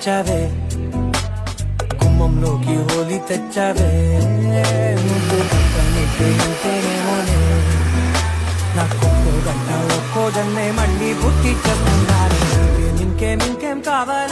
వచ్చావే గుమ్మంలోకి హోలీ తెచ్చావే నువ్వు ఇంతేనేమోనే నాకొక్కో గంట ఒక్కో జన్మే మళ్ళీ పుట్టి చెప్తున్నాను ఇంకేం కావాలి